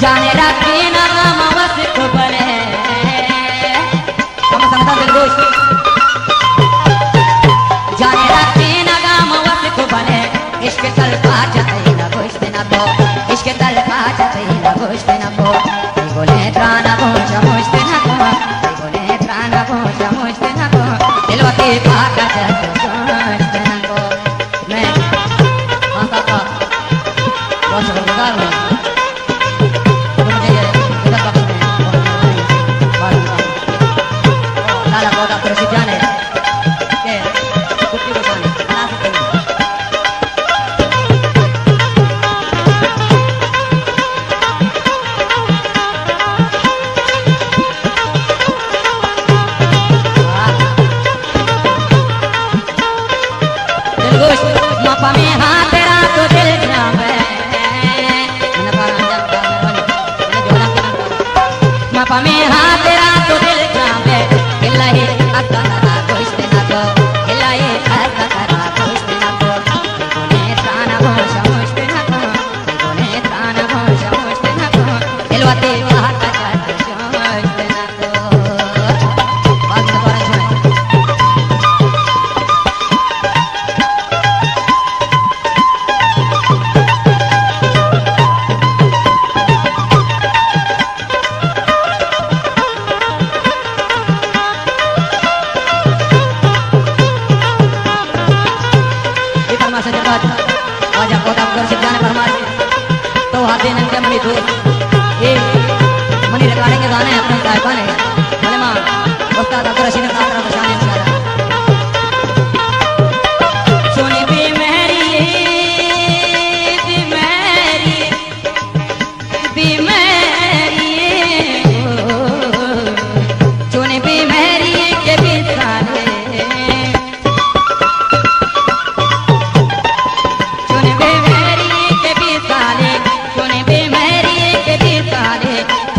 जाने रखी नाम वसित बने हम संगता दिलगोश जाने रखी नाम वसित बने इश्क तलका जाते ना गोश्त ना को इश्क तलका जाते ना गोश्त ना को बोले त्राना गोश्त गोश्त ना को बोले त्राना गोश्त गोश्त ना को दिलवती पाका जाते गोश्त ना को मैं हाँ काका बहुत शुक्रगुजार हूँ मापा में हाथ तेरा तो दिल जावे मापा में हाथ तेरा तो दिल जावे हिलाए अक्का तारा गोश्त ना को हिलाए अक्का तारा गोश्त ना को बोले त्राना गोश्त गोश्त ना को बोले त्राना गोश्त गोश्त ना को दिलवते वाका जाते गोश्त ना को बात ना करें सुने wajah kota bersihkan farmasi तो हाथे नंगे मनी दूर ये मनी रिकॉर्डिंग के गाने अपने साहिबान है भले मां उस्ताद अब्दुल रशीद खान का शान है सारा सोनी भी मेरी सोनी भी मेरी के भी साले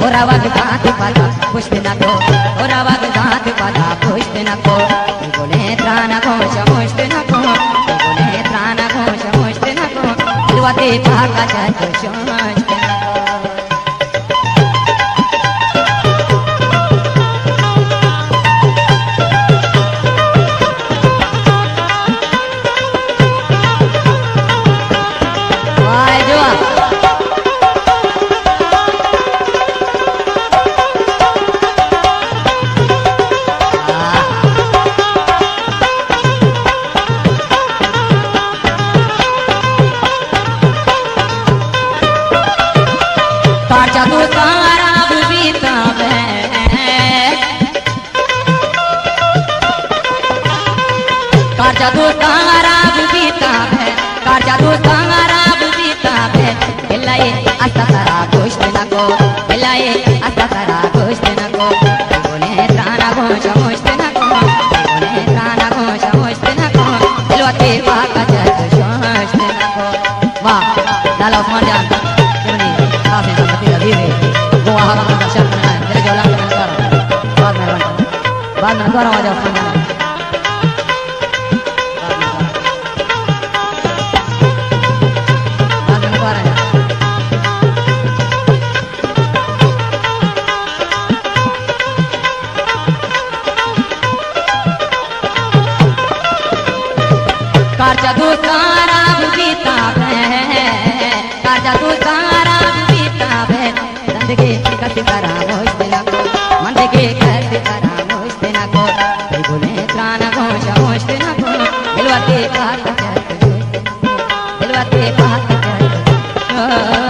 ओरा वग दांत पाला पुष्प ना को ओरा वग दांत पाला पुष्प ना को बोले त्राना घोष मुष्ट ना को बोले त्राना घोष मुष्ट ना को दिलवते पाका जाते मुष्ट ना को वाह जो जादू तारा बीता कार जादू तारा बीता है कार जादू तारा बीता है हिलाए असा तारा गोश्त ना को हिलाए असा तारा गोश्त ना को बोले त्राना गोश्त गोश्त ना को बोले त्राना गोश्त गोश्त ना को दिलवते पाका जाते गोश्त ना को वाह लाला उस्मान जान काफी संपत्ति लगी है वो वहाँ का दर्शन करना है तेरे जोला का नज़ारा बाद में दोबारा आ जाओ खाना बाद में दोबारा कार जादू तारा बीता है कार जादू तारा जिंदगी कति करा मुश्त ना को मंदगी कति करा मुश्त ना को बोले त्राना घोष मुश्त ना को दिलवते पाका जाते दिलवते पाका जाते